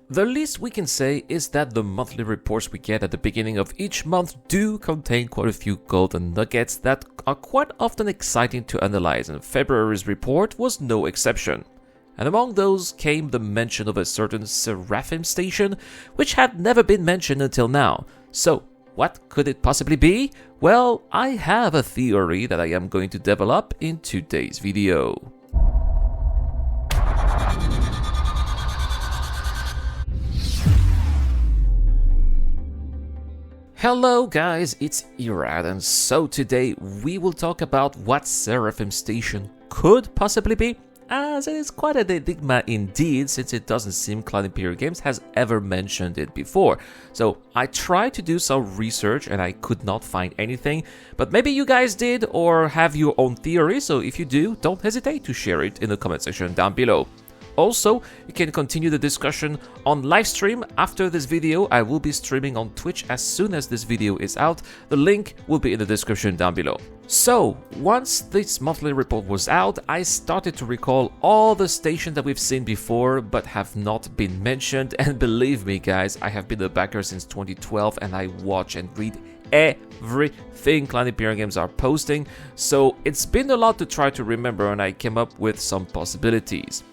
The least we can say is that the monthly reports we get at the beginning of each month do contain quite a few golden nuggets that are quite often exciting to analyze, and February's report was no exception. And among those came the mention of a certain Seraphim Station, which had never been mentioned until now. So, what could it possibly be? Well, I have a theory that I am going to develop in today's video. Hello guys, it's Erad, and so today we will talk about what Seraphim Station could possibly be, as it is quite an enigma indeed, since it doesn't seem Cloud Imperial Games has ever mentioned it before. So I tried to do some research and I could not find anything, but maybe you guys did or have your own theory, so if you do, don't hesitate to share it in the comment section down below. Also, you can continue the discussion on livestream after this video. I will be streaming on Twitch as soon as this video is out. The link will be in the description down below. So, once this monthly report was out, I started to recall all the stations that we've seen before but have not been mentioned. And believe me guys, I have been a backer since 2012 and I watch and read everything Cloud Imperial Games are posting. So it's been a lot to try to remember, and I came up with some possibilities.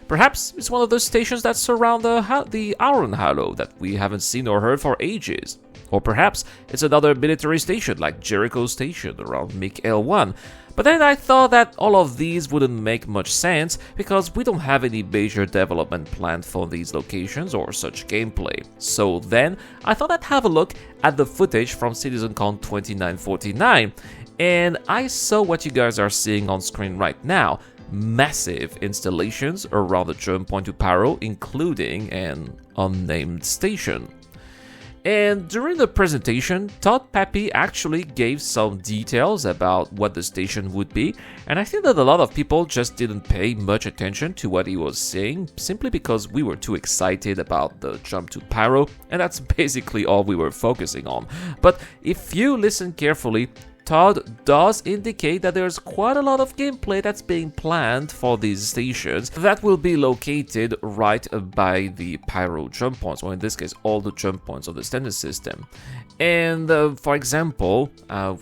Perhaps it's one of those stations that surround the Iron Hollow that we haven't seen or heard for ages. Or perhaps it's another military station like Jericho Station around MiG L1. But then I thought that all of these wouldn't make much sense because we don't have any major development planned for these locations or such gameplay. So then I thought I'd have a look at the footage from CitizenCon 2949, and I saw what you guys are seeing on screen right now. Massive installations around the jump point to Paro, including an unnamed station. And during the presentation, Todd Pappy actually gave some details about what the station would be, and I think that a lot of people just didn't pay much attention to what he was saying, simply because we were too excited about the jump to Paro, and that's basically all we were focusing on. But if you listen carefully, Todd does indicate that there's quite a lot of gameplay that's being planned for these stations that will be located right by the Pyro jump points, or in this case, all the jump points of the standard system. And for example,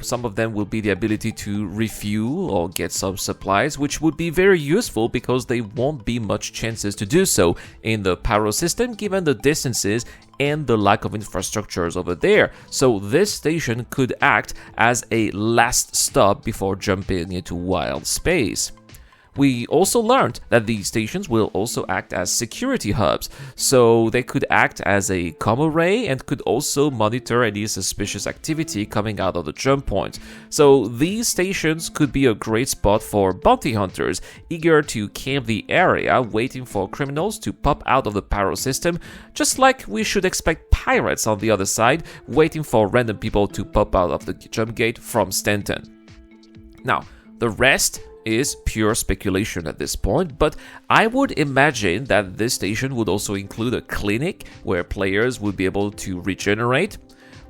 some of them will be the ability to refuel or get some supplies, which would be very useful because there won't be much chances to do so in the Pyro system given the distances and the lack of infrastructures over there. So this station could act as a last stop before jumping into wild space. We also learned that these stations will also act as security hubs, so they could act as a comm array and could also monitor any suspicious activity coming out of the jump point. So these stations could be a great spot for bounty hunters eager to camp the area, waiting for criminals to pop out of the Pyro system, just like we should expect pirates on the other side, waiting for random people to pop out of the jump gate from Stanton. Now, the rest is pure speculation at this point, but I would imagine that this station would also include a clinic where players would be able to regenerate.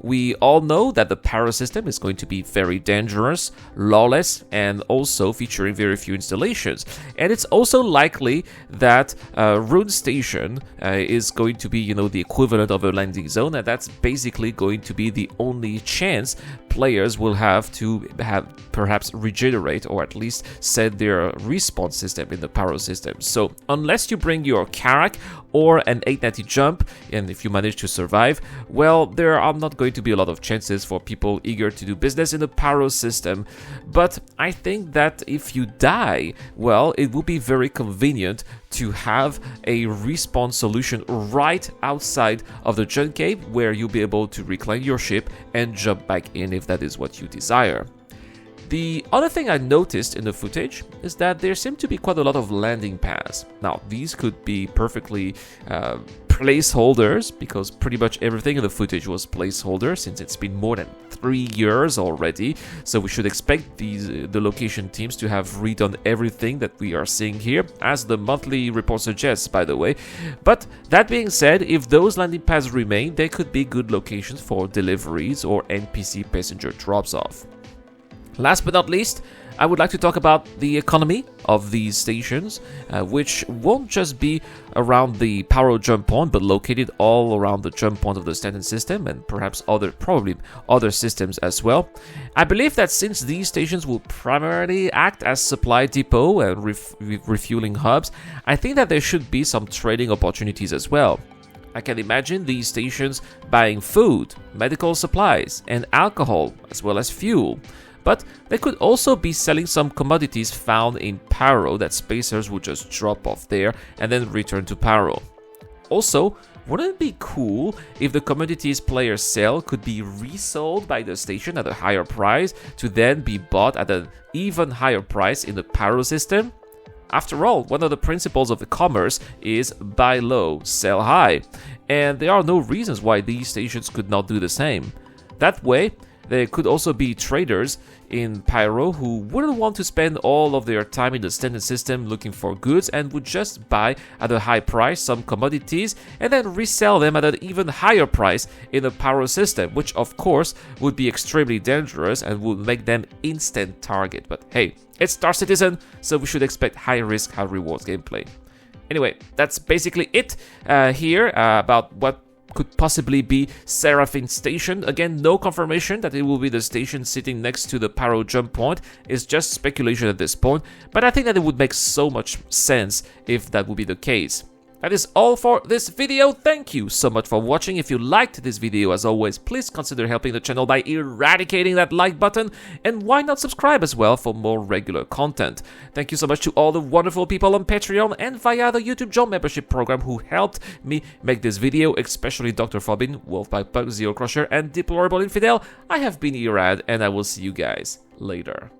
We all know that the Pyro system is going to be very dangerous, lawless, and also featuring very few installations. And it's also likely that Rune Station is going to be, the equivalent of a landing zone, and that's basically going to be the only chance players will have to perhaps regenerate or at least set their respawn system in the Pyro system. So unless you bring your Karak or an 890 jump, and if you manage to survive, well, there are not going to be a lot of chances for people eager to do business in the Pyro system. But I think that if you die, well, it will be very convenient to have a respawn solution right outside of the junk cave where you'll be able to reclaim your ship and jump back in if that is what you desire. The other thing I noticed in the footage is that there seem to be quite a lot of landing pads. Now, these could be perfectly placeholders, because pretty much everything in the footage was placeholder since it's been more than 3 years already. So we should expect the location teams to have redone everything that we are seeing here, as the monthly report suggests, by the way. But that being said, if those landing pads remain, they could be good locations for deliveries or NPC passenger drops off. Last but not least, I would like to talk about the economy of these stations, which won't just be around the Paro jump point, but located all around the jump point of the standard system and perhaps probably other systems as well. I believe that since these stations will primarily act as supply depot and refueling hubs, I think that there should be some trading opportunities as well. I can imagine these stations buying food, medical supplies, and alcohol, as well as fuel. But they could also be selling some commodities found in Paro that spacers would just drop off there and then return to Paro. Also, wouldn't it be cool if the commodities players sell could be resold by the station at a higher price to then be bought at an even higher price in the Paro system? After all, one of the principles of e-commerce is buy low, sell high, and there are no reasons why these stations could not do the same. That way, there could also be traders in Pyro who wouldn't want to spend all of their time in the standard system looking for goods and would just buy at a high price some commodities and then resell them at an even higher price in the Pyro system, which of course would be extremely dangerous and would make them instant target. But hey, it's Star Citizen, so we should expect high risk, high rewards gameplay. Anyway, that's basically it here about what could possibly be Seraphim Station. Again, no confirmation that it will be the station sitting next to the Paro jump point. It's just speculation at this point, but I think that it would make so much sense if that would be the case. That is all for this video. Thank you so much for watching. If you liked this video, as always, please consider helping the channel by eradicating that like button, and why not subscribe as well for more regular content. Thank you so much to all the wonderful people on Patreon and via the YouTube Joe membership program who helped me make this video, especially Dr. Fobin, Wolfpack Pug, Zero Crusher, and Deplorable Infidel. I have been Erad, and I will see you guys later.